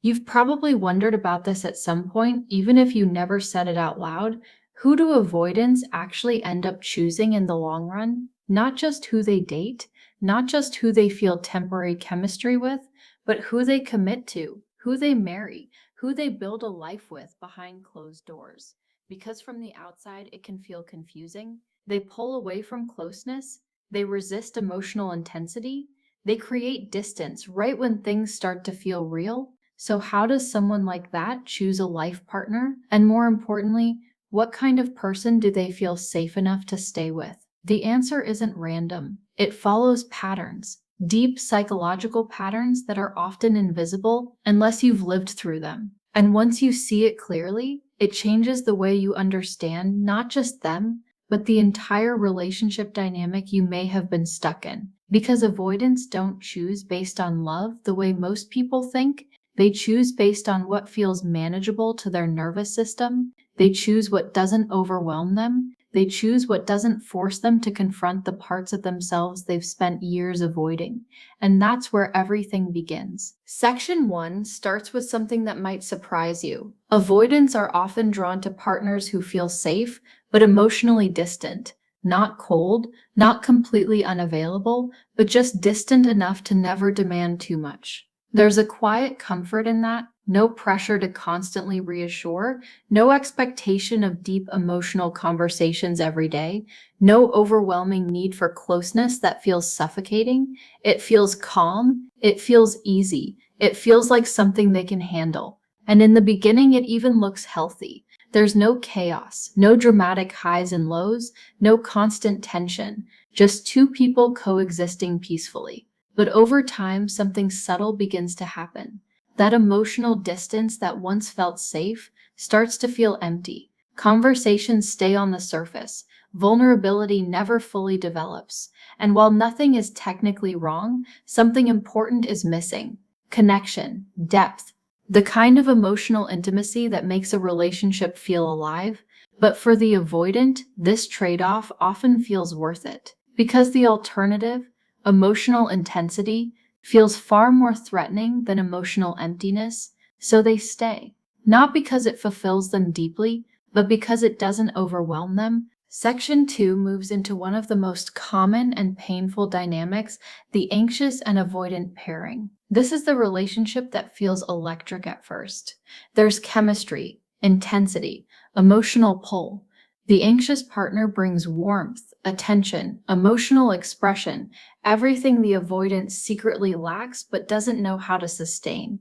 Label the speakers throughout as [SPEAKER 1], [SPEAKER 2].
[SPEAKER 1] You've probably wondered about this at some point, even if you never said it out loud. Who do avoidants actually end up choosing in the long run? Not just who they date, not just who they feel temporary chemistry with, but who they commit to, who they marry, who they build a life with behind closed doors. Because from the outside it can feel confusing, they pull away from closeness, they resist emotional intensity, they create distance right when things start to feel real. So, how does someone like that choose a life partner? And more importantly, what kind of person do they feel safe enough to stay with? The answer isn't random. It follows patterns, deep psychological patterns that are often invisible unless you've lived through them. And once you see it clearly, it changes the way you understand not just them, but the entire relationship dynamic you may have been stuck in. Because avoidants don't choose based on love the way most people think. They choose based on what feels manageable to their nervous system. They choose what doesn't overwhelm them. They choose what doesn't force them to confront the parts of themselves they've spent years avoiding. And that's where everything begins. Section 1 starts with something that might surprise you. Avoidants are often drawn to partners who feel safe, but emotionally distant. Not cold, not completely unavailable, but just distant enough to never demand too much. There's a quiet comfort in that, no pressure to constantly reassure, no expectation of deep emotional conversations every day, no overwhelming need for closeness that feels suffocating. It feels calm, it feels easy, it feels like something they can handle. And in the beginning, it even looks healthy. There's no chaos, no dramatic highs and lows, no constant tension, just two people coexisting peacefully. But over time, something subtle begins to happen. That emotional distance that once felt safe starts to feel empty. Conversations stay on the surface. Vulnerability never fully develops. And while nothing is technically wrong, something important is missing. Connection, depth, the kind of emotional intimacy that makes a relationship feel alive. But for the avoidant, this trade-off often feels worth it. Because the alternative, emotional intensity, feels far more threatening than emotional emptiness, so they stay. Not because it fulfills them deeply, but because it doesn't overwhelm them. Section 2 moves into one of the most common and painful dynamics, the anxious and avoidant pairing. This is the relationship that feels electric at first. There's chemistry, intensity, emotional pull. The anxious partner brings warmth, attention, emotional expression, everything the avoidant secretly lacks but doesn't know how to sustain.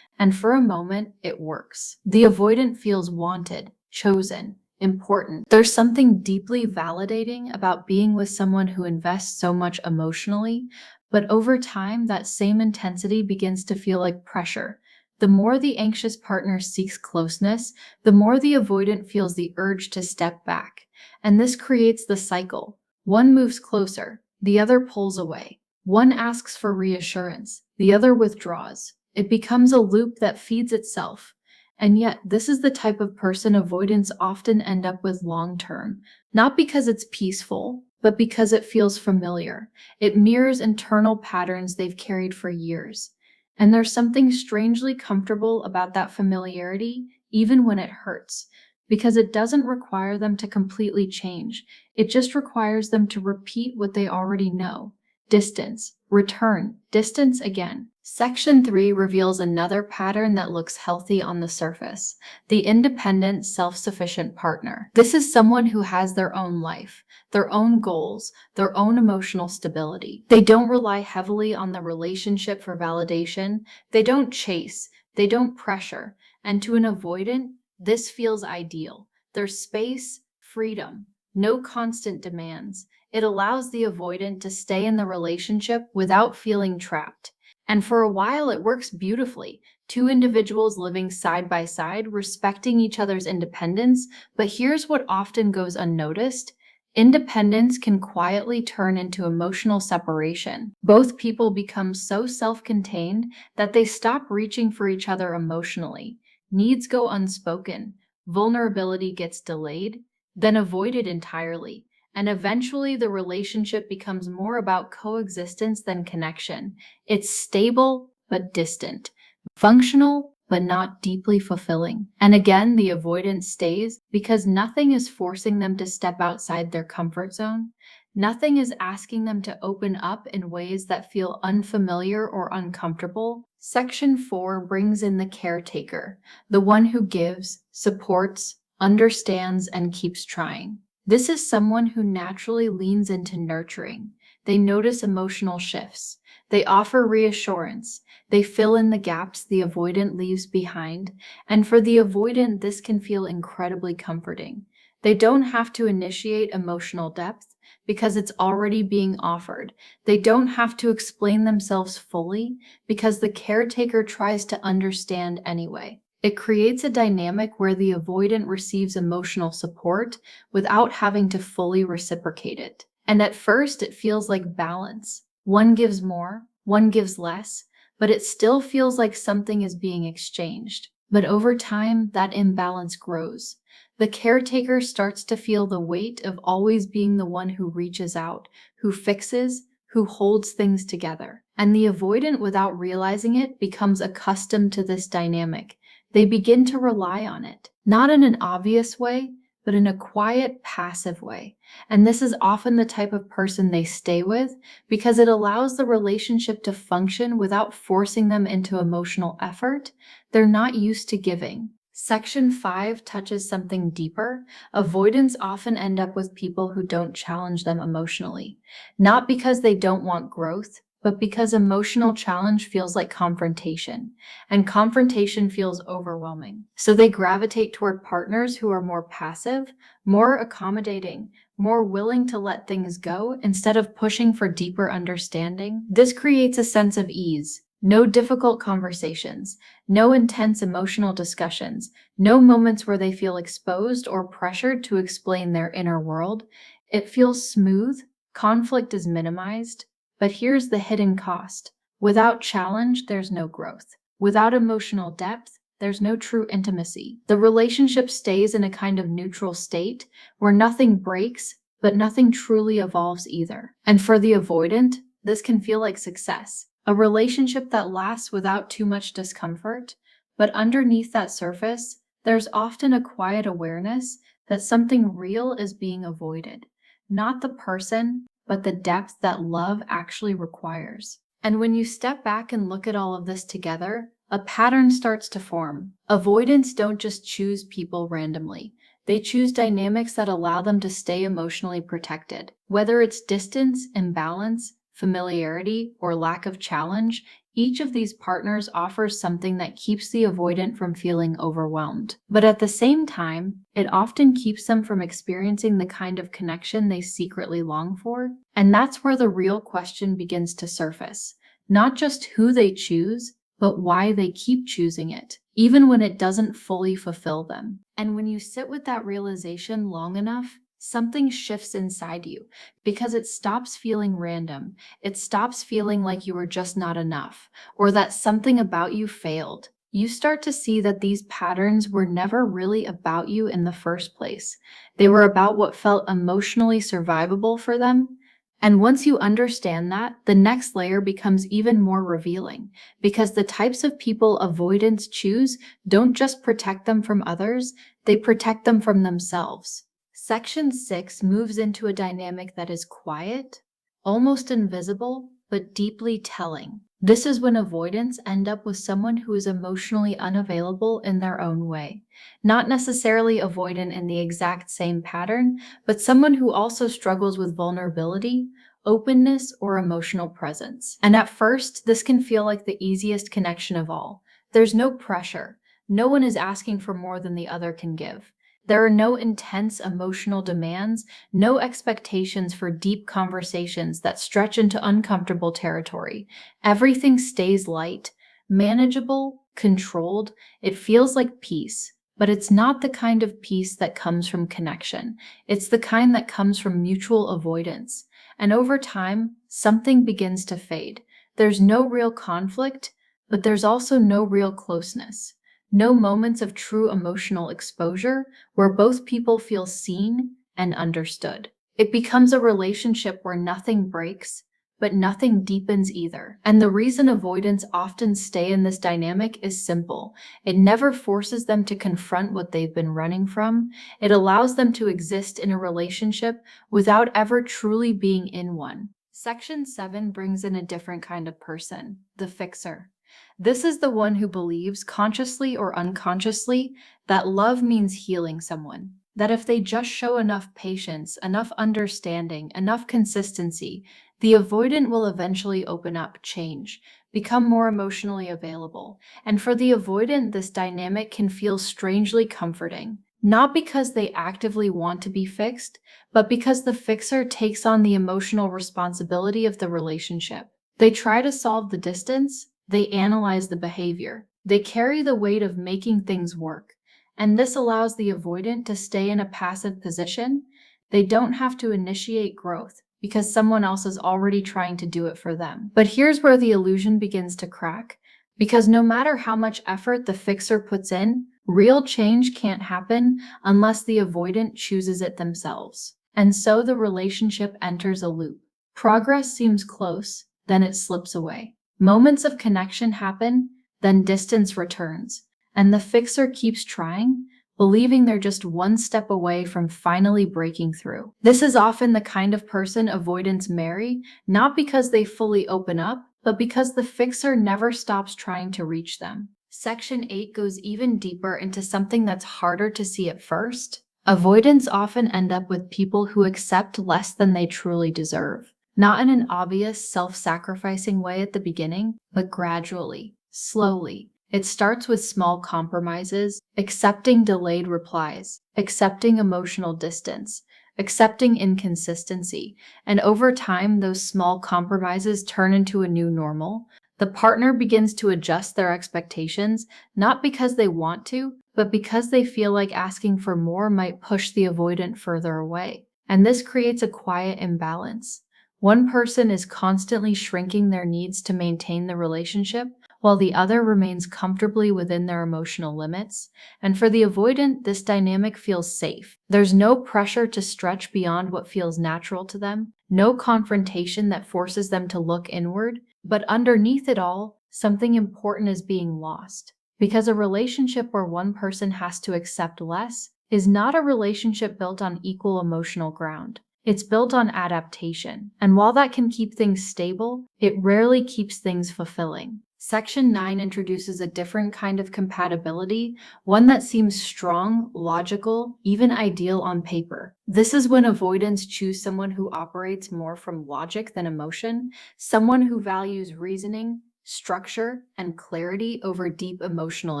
[SPEAKER 1] And for a moment, it works. The avoidant feels wanted, chosen, important. There's something deeply validating about being with someone who invests so much emotionally, but over time, that same intensity begins to feel like pressure. The more the anxious partner seeks closeness, the more the avoidant feels the urge to step back. And this creates the cycle. One moves closer, the other pulls away. One asks for reassurance, the other withdraws. It becomes a loop that feeds itself. And yet, this is the type of person avoidants often end up with long term, not because it's peaceful, but because it feels familiar. It mirrors internal patterns they've carried for years. And there's something strangely comfortable about that familiarity, even when it hurts, because it doesn't require them to completely change. It just requires them to repeat what they already know. Distance, return, distance again. Section 3 reveals another pattern that looks healthy on the surface: the independent, self-sufficient partner. This is someone who has their own life, their own goals, their own emotional stability. They don't rely heavily on the relationship for validation. They don't chase. They don't pressure. And to an avoidant, this feels ideal. There's space, freedom, no constant demands. It allows the avoidant to stay in the relationship without feeling trapped. And for a while, it works beautifully. Two individuals living side by side, respecting each other's independence. But here's what often goes unnoticed. Independence can quietly turn into emotional separation. Both people become so self-contained that they stop reaching for each other emotionally. Needs go unspoken. Vulnerability gets delayed, then avoided entirely. And eventually, the relationship becomes more about coexistence than connection. It's stable but distant, functional but not deeply fulfilling. And again, the avoidance stays because nothing is forcing them to step outside their comfort zone. Nothing is asking them to open up in ways that feel unfamiliar or uncomfortable. Section 4 brings in the caretaker, the one who gives, supports, understands, and keeps trying. This is someone who naturally leans into nurturing. They notice emotional shifts. They offer reassurance. They fill in the gaps the avoidant leaves behind. And for the avoidant, this can feel incredibly comforting. They don't have to initiate emotional depth because it's already being offered. They don't have to explain themselves fully because the caretaker tries to understand anyway. It creates a dynamic where the avoidant receives emotional support without having to fully reciprocate it. And at first, it feels like balance. One gives more, one gives less, but it still feels like something is being exchanged. But over time, that imbalance grows. The caretaker starts to feel the weight of always being the one who reaches out, who fixes, who holds things together. And the avoidant, without realizing it, becomes accustomed to this dynamic. They begin to rely on it, not in an obvious way, but in a quiet, passive way. And this is often the type of person they stay with because it allows the relationship to function without forcing them into emotional effort. They're not used to giving. Section 5 touches something deeper. Avoidants often end up with people who don't challenge them emotionally, not because they don't want growth, but because emotional challenge feels like confrontation, and confrontation feels overwhelming. So they gravitate toward partners who are more passive, more accommodating, more willing to let things go instead of pushing for deeper understanding. This creates a sense of ease. No difficult conversations, no intense emotional discussions, no moments where they feel exposed or pressured to explain their inner world. It feels smooth, conflict is minimized. But here's the hidden cost. Without challenge, there's no growth. Without emotional depth, there's no true intimacy. The relationship stays in a kind of neutral state where nothing breaks, but nothing truly evolves either. And for the avoidant, this can feel like success. A relationship that lasts without too much discomfort, but underneath that surface, there's often a quiet awareness that something real is being avoided. Not the person, but the depth that love actually requires. And when you step back and look at all of this together, a pattern starts to form. Avoidants don't just choose people randomly. They choose dynamics that allow them to stay emotionally protected. Whether it's distance, imbalance, familiarity, or lack of challenge, each of these partners offers something that keeps the avoidant from feeling overwhelmed. But at the same time, it often keeps them from experiencing the kind of connection they secretly long for. And that's where the real question begins to surface. Not just who they choose, but why they keep choosing it, even when it doesn't fully fulfill them. And when you sit with that realization long enough, something shifts inside you because it stops feeling random. It stops feeling like you were just not enough or that something about you failed. You start to see that these patterns were never really about you in the first place. They were about what felt emotionally survivable for them. And once you understand that, the next layer becomes even more revealing because the types of people avoidants choose don't just protect them from others, they protect them from themselves. Section 6 moves into a dynamic that is quiet, almost invisible, but deeply telling. This is when avoidants end up with someone who is emotionally unavailable in their own way. Not necessarily avoidant in the exact same pattern, but someone who also struggles with vulnerability, openness, or emotional presence. And at first, this can feel like the easiest connection of all. There's no pressure. No one is asking for more than the other can give. There are no intense emotional demands, no expectations for deep conversations that stretch into uncomfortable territory. Everything stays light, manageable, controlled. It feels like peace, but it's not the kind of peace that comes from connection. It's the kind that comes from mutual avoidance. And over time, something begins to fade. There's no real conflict, but there's also no real closeness. No moments of true emotional exposure where both people feel seen and understood. It becomes a relationship where nothing breaks, but nothing deepens either. And the reason avoidants often stay in this dynamic is simple. It never forces them to confront what they've been running from. It allows them to exist in a relationship without ever truly being in one. Section 7 brings in a different kind of person, the fixer. This is the one who believes, consciously or unconsciously, that love means healing someone. That if they just show enough patience, enough understanding, enough consistency, the avoidant will eventually open up, change, become more emotionally available. And for the avoidant, this dynamic can feel strangely comforting. Not because they actively want to be fixed, but because the fixer takes on the emotional responsibility of the relationship. They try to solve the distance, they analyze the behavior, they carry the weight of making things work. And this allows the avoidant to stay in a passive position. They don't have to initiate growth because someone else is already trying to do it for them. But here's where the illusion begins to crack, because no matter how much effort the fixer puts in, real change can't happen unless the avoidant chooses it themselves. And so the relationship enters a loop. Progress seems close, then it slips away. Moments of connection happen, then distance returns. And the fixer keeps trying, believing they're just one step away from finally breaking through. This is often the kind of person avoidants marry, not because they fully open up, but because the fixer never stops trying to reach them. Section 8 goes even deeper into something that's harder to see at first. Avoidants often end up with people who accept less than they truly deserve. Not in an obvious, self-sacrificing way at the beginning, but gradually, slowly. It starts with small compromises, accepting delayed replies, accepting emotional distance, accepting inconsistency, and over time, those small compromises turn into a new normal. The partner begins to adjust their expectations, not because they want to, but because they feel like asking for more might push the avoidant further away. And this creates a quiet imbalance. One person is constantly shrinking their needs to maintain the relationship, while the other remains comfortably within their emotional limits. And for the avoidant, this dynamic feels safe. There's no pressure to stretch beyond what feels natural to them, no confrontation that forces them to look inward, but underneath it all, something important is being lost. Because a relationship where one person has to accept less is not a relationship built on equal emotional ground. It's built on adaptation, and while that can keep things stable, it rarely keeps things fulfilling. Section 9 introduces a different kind of compatibility, one that seems strong, logical, even ideal on paper. This is when avoidants choose someone who operates more from logic than emotion, someone who values reasoning, structure, and clarity over deep emotional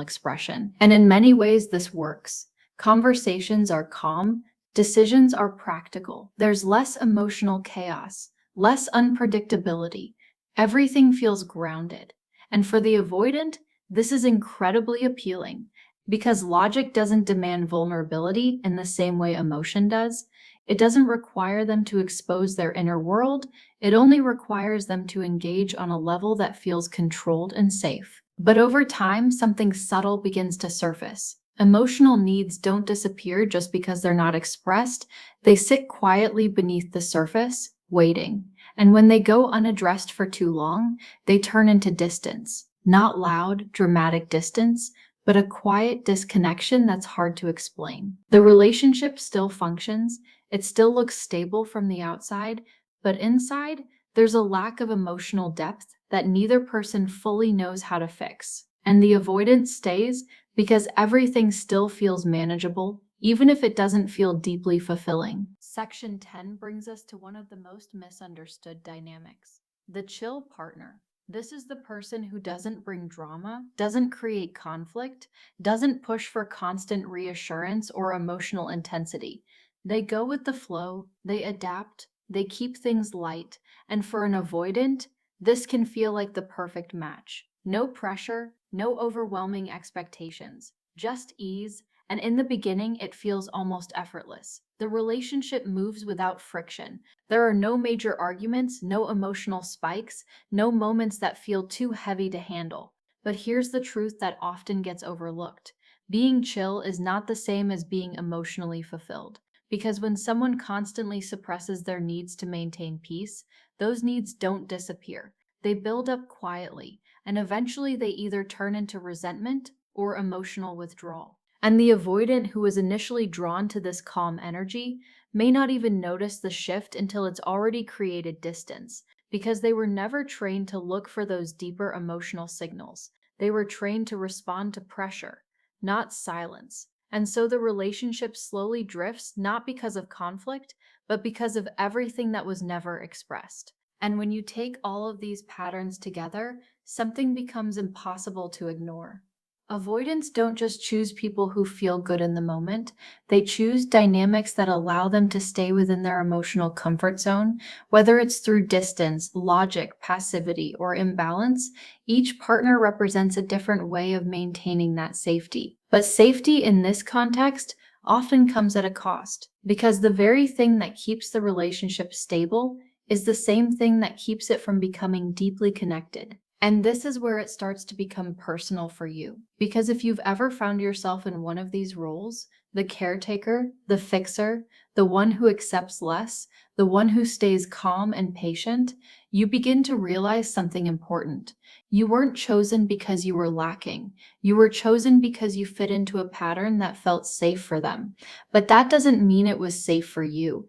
[SPEAKER 1] expression. And in many ways, this works. Conversations are calm, decisions are practical. There's less emotional chaos, less unpredictability. Everything feels grounded. And for the avoidant, this is incredibly appealing because logic doesn't demand vulnerability in the same way emotion does. It doesn't require them to expose their inner world. It only requires them to engage on a level that feels controlled and safe. But over time, something subtle begins to surface. Emotional needs don't disappear just because they're not expressed. They sit quietly beneath the surface, waiting. And when they go unaddressed for too long, they turn into distance. Not loud, dramatic distance, but a quiet disconnection that's hard to explain. The relationship still functions. It still looks stable from the outside, but inside, there's a lack of emotional depth that neither person fully knows how to fix. And the avoidance stays because everything still feels manageable, even if it doesn't feel deeply fulfilling. Section 10 brings us to one of the most misunderstood dynamics, the chill partner. This is the person who doesn't bring drama, doesn't create conflict, doesn't push for constant reassurance or emotional intensity. They go with the flow, they adapt, they keep things light, and for an avoidant, this can feel like the perfect match. No pressure, no overwhelming expectations, just ease, and in the beginning, it feels almost effortless. The relationship moves without friction. There are no major arguments, no emotional spikes, no moments that feel too heavy to handle. But here's the truth that often gets overlooked. Being chill is not the same as being emotionally fulfilled. Because when someone constantly suppresses their needs to maintain peace, those needs don't disappear. They build up quietly, and eventually they either turn into resentment or emotional withdrawal. And the avoidant who is initially drawn to this calm energy may not even notice the shift until it's already created distance, because they were never trained to look for those deeper emotional signals. They were trained to respond to pressure, not silence. And so the relationship slowly drifts not because of conflict, but because of everything that was never expressed. And when you take all of these patterns together, something becomes impossible to ignore. Avoidants don't just choose people who feel good in the moment, they choose dynamics that allow them to stay within their emotional comfort zone, whether it's through distance, logic, passivity, or imbalance. Each partner represents a different way of maintaining that safety. But safety in this context often comes at a cost, because the very thing that keeps the relationship stable is the same thing that keeps it from becoming deeply connected. And this is where it starts to become personal for you. Because if you've ever found yourself in one of these roles, the caretaker, the fixer, the one who accepts less, the one who stays calm and patient, you begin to realize something important. You weren't chosen because you were lacking. You were chosen because you fit into a pattern that felt safe for them. But that doesn't mean it was safe for you.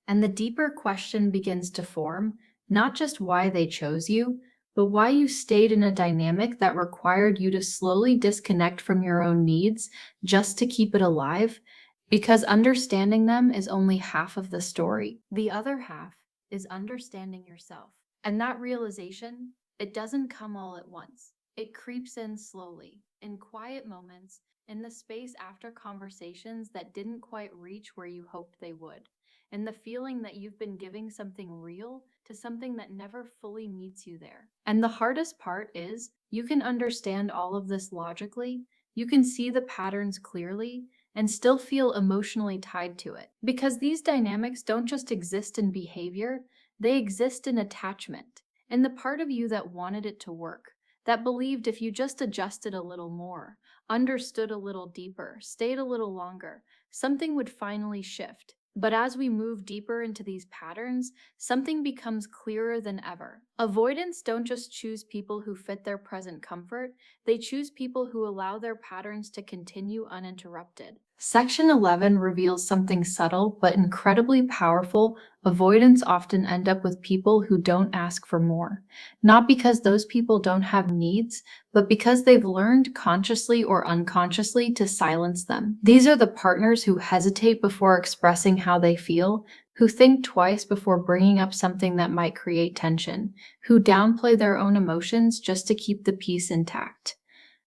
[SPEAKER 1] And the deeper question begins to form, not just why they chose you, but why you stayed in a dynamic that required you to slowly disconnect from your own needs just to keep it alive. Because understanding them is only half of the story. The other half is understanding yourself. And that realization, it doesn't come all at once. It creeps in slowly, in quiet moments, in the space after conversations that didn't quite reach where you hoped they would. And the feeling that you've been giving something real to something that never fully meets you there. And the hardest part is, you can understand all of this logically, you can see the patterns clearly, and still feel emotionally tied to it. Because these dynamics don't just exist in behavior, they exist in attachment, in the part of you that wanted it to work, that believed if you just adjusted a little more, understood a little deeper, stayed a little longer, something would finally shift. But as we move deeper into these patterns, something becomes clearer than ever. Avoidants don't just choose people who fit their present comfort, they choose people who allow their patterns to continue uninterrupted. Section 11 reveals something subtle but incredibly powerful. Avoidants often end up with people who don't ask for more. Not because those people don't have needs, but because they've learned consciously or unconsciously to silence them. These are the partners who hesitate before expressing how they feel, who think twice before bringing up something that might create tension, who downplay their own emotions just to keep the peace intact.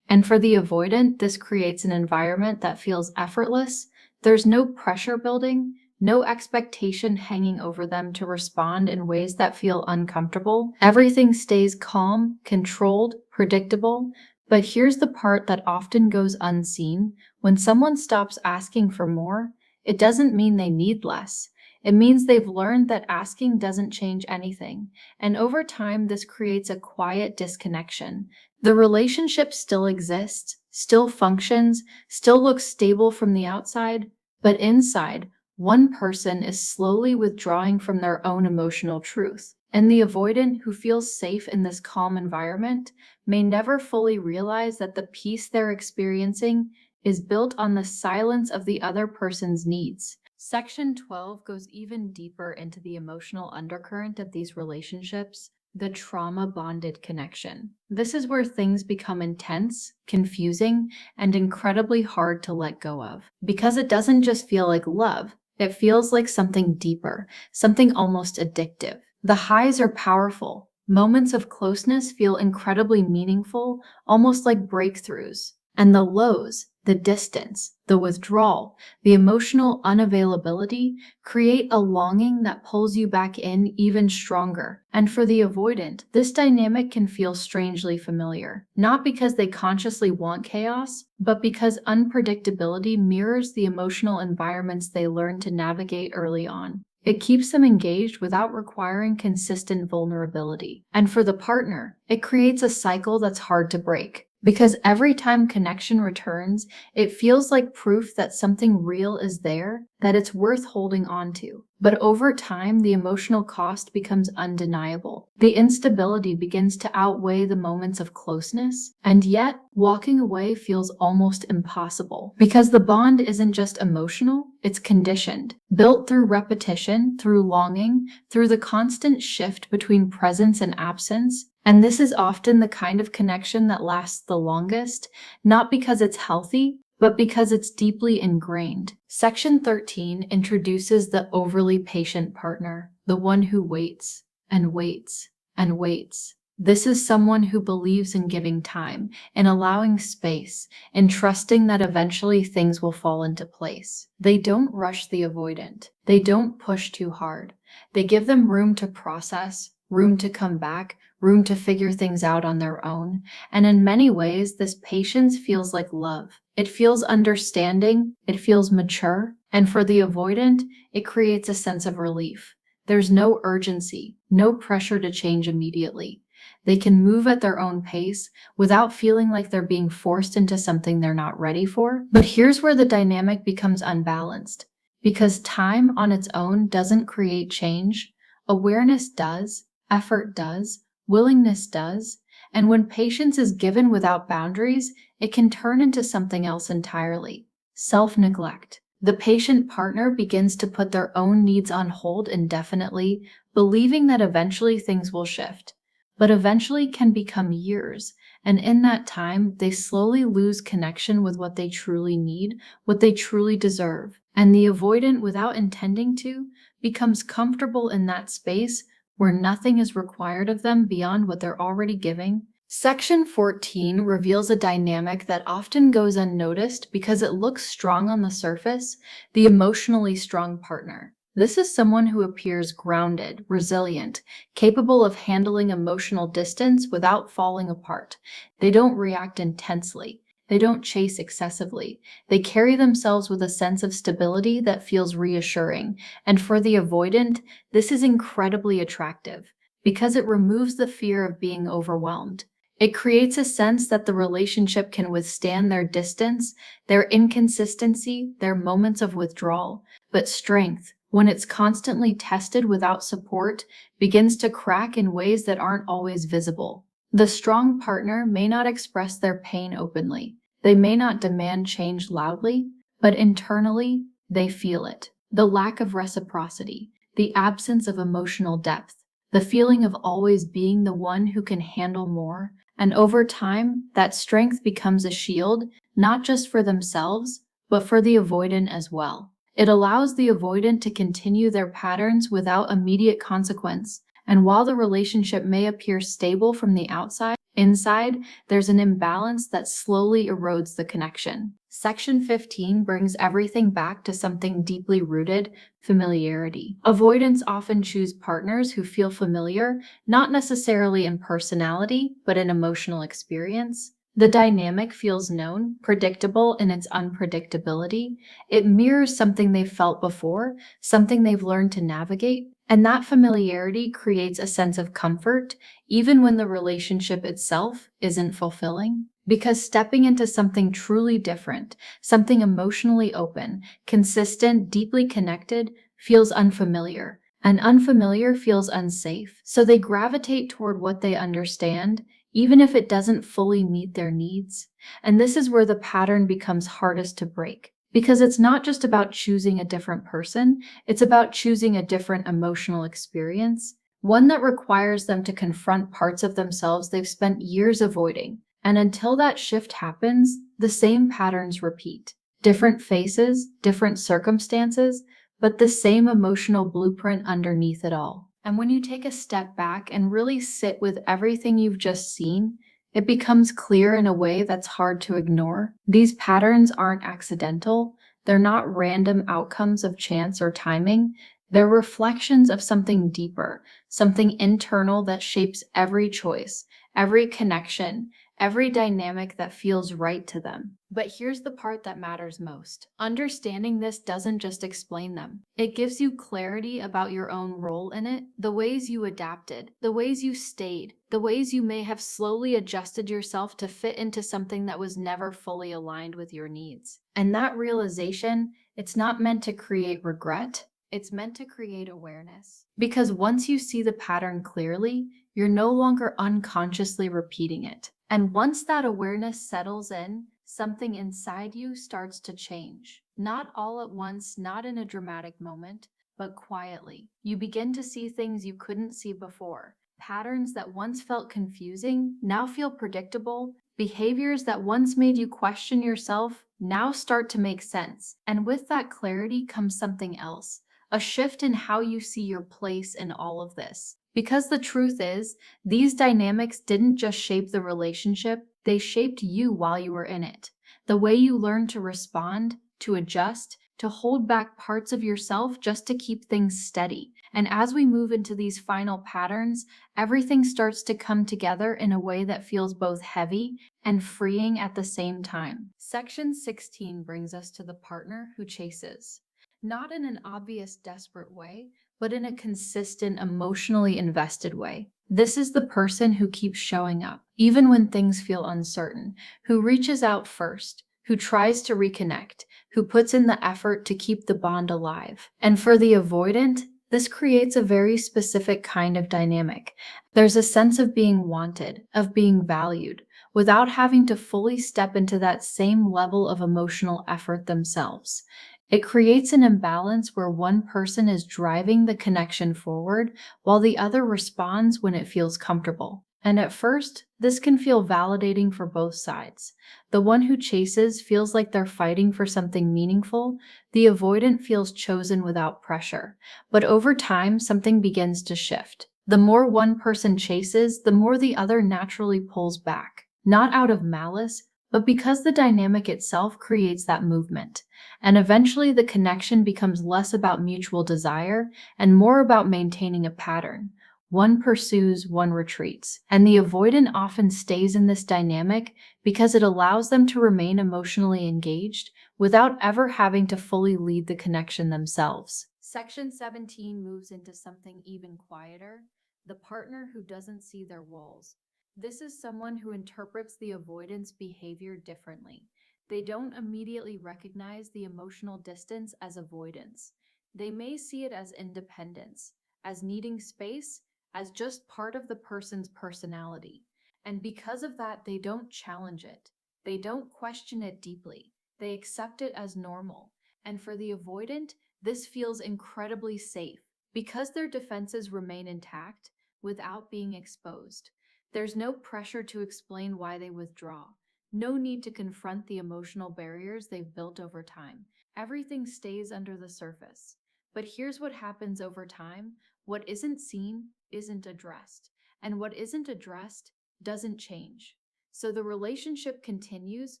[SPEAKER 1] And for the avoidant, this creates an environment that feels effortless. There's no pressure building, no expectation hanging over them to respond in ways that feel uncomfortable. Everything stays calm, controlled, predictable. But here's the part that often goes unseen. When someone stops asking for more, it doesn't mean they need less. It means they've learned that asking doesn't change anything. And over time, this creates a quiet disconnection. The relationship still exists, still functions, still looks stable from the outside, but inside, one person is slowly withdrawing from their own emotional truth. And the avoidant who feels safe in this calm environment may never fully realize that the peace they're experiencing is built on the silence of the other person's needs. Section 12 goes even deeper into the emotional undercurrent of these relationships, the trauma-bonded connection. This is where things become intense, confusing, and incredibly hard to let go of. Because it doesn't just feel like love, it feels like something deeper, something almost addictive. The highs are powerful. Moments of closeness feel incredibly meaningful, almost like breakthroughs. And the lows, the distance, the withdrawal, the emotional unavailability create a longing that pulls you back in even stronger. And for the avoidant, this dynamic can feel strangely familiar, not because they consciously want chaos, but because unpredictability mirrors the emotional environments they learn to navigate early on. It keeps them engaged without requiring consistent vulnerability. And for the partner, it creates a cycle that's hard to break. Because every time connection returns, it feels like proof that something real is there, that it's worth holding on to. But over time, the emotional cost becomes undeniable. The instability begins to outweigh the moments of closeness, and yet, walking away feels almost impossible. Because the bond isn't just emotional, it's conditioned, built through repetition, through longing, through the constant shift between presence and absence. And this is often the kind of connection that lasts the longest, not because it's healthy, but because it's deeply ingrained. Section 13 introduces the overly patient partner, the one who waits and waits and waits. This is someone who believes in giving time, in allowing space, in trusting that eventually things will fall into place. They don't rush the avoidant. They don't push too hard. They give them room to process, room to come back, room to figure things out on their own. And in many ways, this patience feels like love. It feels understanding, it feels mature, and for the avoidant, it creates a sense of relief. There's no urgency, no pressure to change immediately. They can move at their own pace without feeling like they're being forced into something they're not ready for. But here's where the dynamic becomes unbalanced. Because time on its own doesn't create change, awareness does, effort does, willingness does, and when patience is given without boundaries, it can turn into something else entirely. Self-neglect. The patient partner begins to put their own needs on hold indefinitely, believing that eventually things will shift. But eventually can become years, and in that time, they slowly lose connection with what they truly need, what they truly deserve. And the avoidant, without intending to, becomes comfortable in that space where nothing is required of them beyond what they're already giving. Section 14 reveals a dynamic that often goes unnoticed because it looks strong on the surface, the emotionally strong partner. This is someone who appears grounded, resilient, capable of handling emotional distance without falling apart. They don't react intensely. They don't chase excessively. They carry themselves with a sense of stability that feels reassuring. And for the avoidant, this is incredibly attractive because it removes the fear of being overwhelmed. It creates a sense that the relationship can withstand their distance, their inconsistency, their moments of withdrawal. But strength, when it's constantly tested without support, begins to crack in ways that aren't always visible. The strong partner may not express their pain openly. They may not demand change loudly, but internally, they feel it. The lack of reciprocity, the absence of emotional depth, the feeling of always being the one who can handle more. And over time, that strength becomes a shield, not just for themselves, but for the avoidant as well. It allows the avoidant to continue their patterns without immediate consequence. And while the relationship may appear stable from the outside, inside, there's an imbalance that slowly erodes the connection. Section 15 brings everything back to something deeply rooted: familiarity. Avoidants often choose partners who feel familiar, not necessarily in personality, but in emotional experience. The dynamic feels known, predictable in its unpredictability. It mirrors something they've felt before, something they've learned to navigate, and that familiarity creates a sense of comfort, even when the relationship itself isn't fulfilling. Because stepping into something truly different, something emotionally open, consistent, deeply connected, feels unfamiliar. And unfamiliar feels unsafe. So they gravitate toward what they understand, even if it doesn't fully meet their needs. And this is where the pattern becomes hardest to break. Because it's not just about choosing a different person, it's about choosing a different emotional experience, one that requires them to confront parts of themselves they've spent years avoiding. And until that shift happens, the same patterns repeat. Different faces, different circumstances, but the same emotional blueprint underneath it all. And when you take a step back and really sit with everything you've just seen, it becomes clear in a way that's hard to ignore. These patterns aren't accidental. They're not random outcomes of chance or timing. They're reflections of something deeper, something internal that shapes every choice, every connection, every dynamic that feels right to them. But here's the part that matters most. Understanding this doesn't just explain them. It gives you clarity about your own role in it, the ways you adapted, the ways you stayed, the ways you may have slowly adjusted yourself to fit into something that was never fully aligned with your needs. And that realization, it's not meant to create regret. It's meant to create awareness. Because once you see the pattern clearly, you're no longer unconsciously repeating it. And once that awareness settles in, something inside you starts to change. Not all at once, not in a dramatic moment, but quietly. You begin to see things you couldn't see before. Patterns that once felt confusing now feel predictable. Behaviors that once made you question yourself now start to make sense. And with that clarity comes something else. A shift in how you see your place in all of this. Because the truth is, these dynamics didn't just shape the relationship, they shaped you while you were in it. The way you learned to respond, to adjust, to hold back parts of yourself just to keep things steady. And as we move into these final patterns, everything starts to come together in a way that feels both heavy and freeing at the same time. Section 16 brings us to the partner who chases. Not in an obvious, desperate way, but in a consistent, emotionally invested way. This is the person who keeps showing up, even when things feel uncertain, who reaches out first, who tries to reconnect, who puts in the effort to keep the bond alive. And for the avoidant, this creates a very specific kind of dynamic. There's a sense of being wanted, of being valued, without having to fully step into that same level of emotional effort themselves. It creates an imbalance where one person is driving the connection forward while the other responds when it feels comfortable. And at first, this can feel validating for both sides. The one who chases feels like they're fighting for something meaningful. The avoidant feels chosen without pressure. But over time, something begins to shift. The more one person chases, the more the other naturally pulls back. Not out of malice, but because the dynamic itself creates that movement. And eventually the connection becomes less about mutual desire and more about maintaining a pattern. One pursues, one retreats. And the avoidant often stays in this dynamic because it allows them to remain emotionally engaged without ever having to fully lead the connection themselves. Section 17 moves into something even quieter, the partner who doesn't see their walls. This is someone who interprets the avoidance behavior differently. They don't immediately recognize the emotional distance as avoidance. They may see it as independence, as needing space, as just part of the person's personality. And because of that, they don't challenge it. They don't question it deeply. They accept it as normal. And for the avoidant, this feels incredibly safe because their defenses remain intact without being exposed. There's no pressure to explain why they withdraw. No need to confront the emotional barriers they've built over time. Everything stays under the surface. But here's what happens over time. What isn't seen isn't addressed. And what isn't addressed doesn't change. So the relationship continues,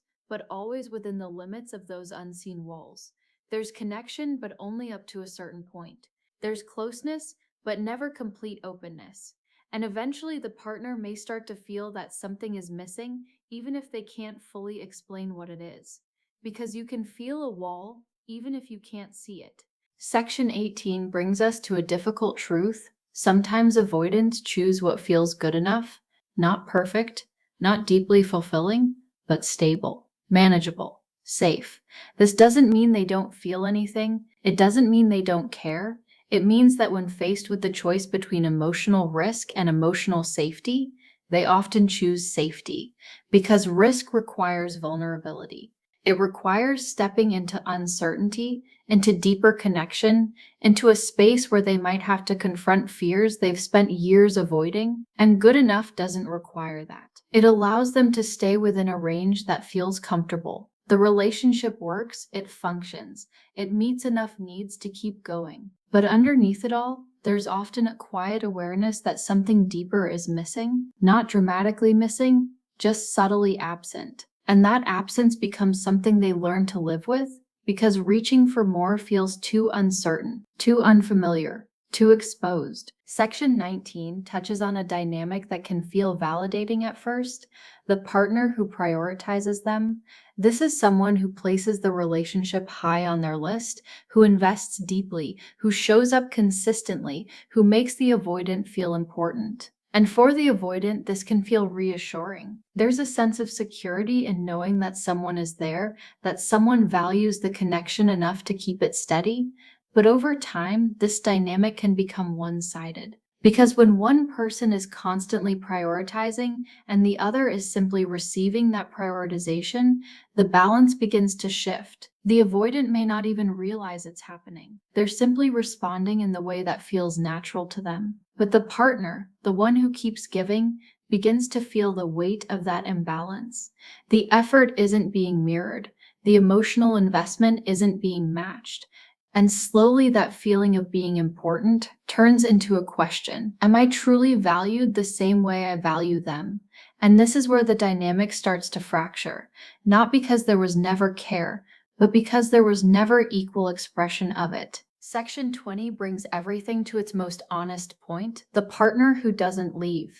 [SPEAKER 1] but always within the limits of those unseen walls. There's connection, but only up to a certain point. There's closeness, but never complete openness. And eventually the partner may start to feel that something is missing, even if they can't fully explain what it is. Because you can feel a wall, even if you can't see it. Section 18 brings us to a difficult truth. Sometimes avoidants choose what feels good enough, not perfect, not deeply fulfilling, but stable, manageable, safe. This doesn't mean they don't feel anything. It doesn't mean they don't care. It means that when faced with the choice between emotional risk and emotional safety, they often choose safety because risk requires vulnerability. It requires stepping into uncertainty, into deeper connection, into a space where they might have to confront fears they've spent years avoiding, and good enough doesn't require that. It allows them to stay within a range that feels comfortable. The relationship works, it functions, it meets enough needs to keep going. But underneath it all, there's often a quiet awareness that something deeper is missing, not dramatically missing, just subtly absent. And that absence becomes something they learn to live with because reaching for more feels too uncertain, too unfamiliar, too exposed. Section 19 touches on a dynamic that can feel validating at first: the partner who prioritizes them. This is someone who places the relationship high on their list, who invests deeply, who shows up consistently, who makes the avoidant feel important. And for the avoidant, this can feel reassuring. There's a sense of security in knowing that someone is there, that someone values the connection enough to keep it steady. But over time, this dynamic can become one-sided. Because when one person is constantly prioritizing and the other is simply receiving that prioritization, the balance begins to shift. The avoidant may not even realize it's happening. They're simply responding in the way that feels natural to them. But the partner, the one who keeps giving, begins to feel the weight of that imbalance. The effort isn't being mirrored. The emotional investment isn't being matched. And slowly that feeling of being important turns into a question. Am I truly valued the same way I value them? And this is where the dynamic starts to fracture. Not because there was never care, but because there was never equal expression of it. Section 20 brings everything to its most honest point: the partner who doesn't leave.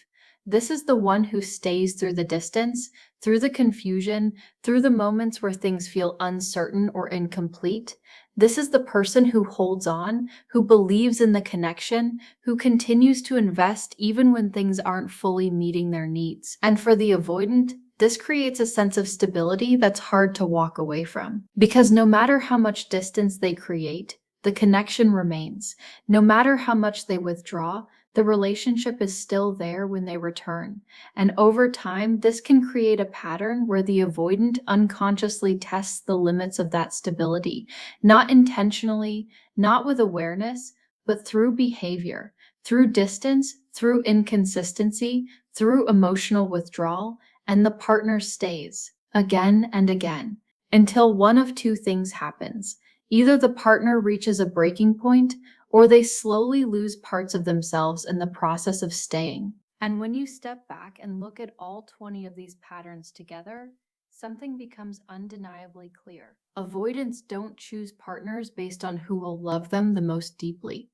[SPEAKER 1] This is the one who stays through the distance, through the confusion, through the moments where things feel uncertain or incomplete. This is the person who holds on, who believes in the connection, who continues to invest even when things aren't fully meeting their needs. And for the avoidant, this creates a sense of stability that's hard to walk away from. Because no matter how much distance they create, the connection remains. No matter how much they withdraw, the relationship is still there when they return. And over time, this can create a pattern where the avoidant unconsciously tests the limits of that stability, not intentionally, not with awareness, but through behavior, through distance, through inconsistency, through emotional withdrawal, and the partner stays again and again until one of two things happens. Either the partner reaches a breaking point, or they slowly lose parts of themselves in the process of staying. And when you step back and look at all 20 of these patterns together, something becomes undeniably clear. Avoidants don't choose partners based on who will love them the most deeply.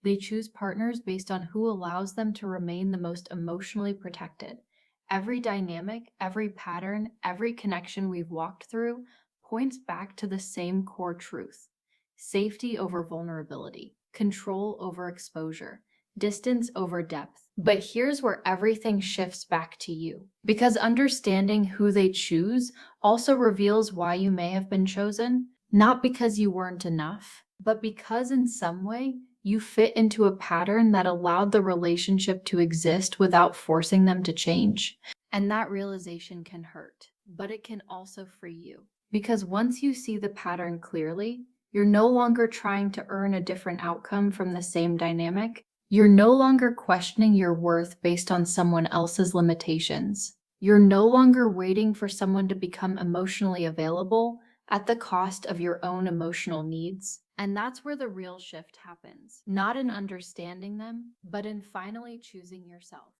[SPEAKER 1] They choose partners based on who allows them to remain the most emotionally protected. Every dynamic, every pattern, every connection we've walked through points back to the same core truth: safety over vulnerability, control over exposure, distance over depth. But here's where everything shifts back to you. Because understanding who they choose also reveals why you may have been chosen, not because you weren't enough, but because in some way you fit into a pattern that allowed the relationship to exist without forcing them to change. And that realization can hurt, but it can also free you. Because once you see the pattern clearly, you're no longer trying to earn a different outcome from the same dynamic. You're no longer questioning your worth based on someone else's limitations. You're no longer waiting for someone to become emotionally available at the cost of your own emotional needs. And that's where the real shift happens. Not in understanding them, but in finally choosing yourself.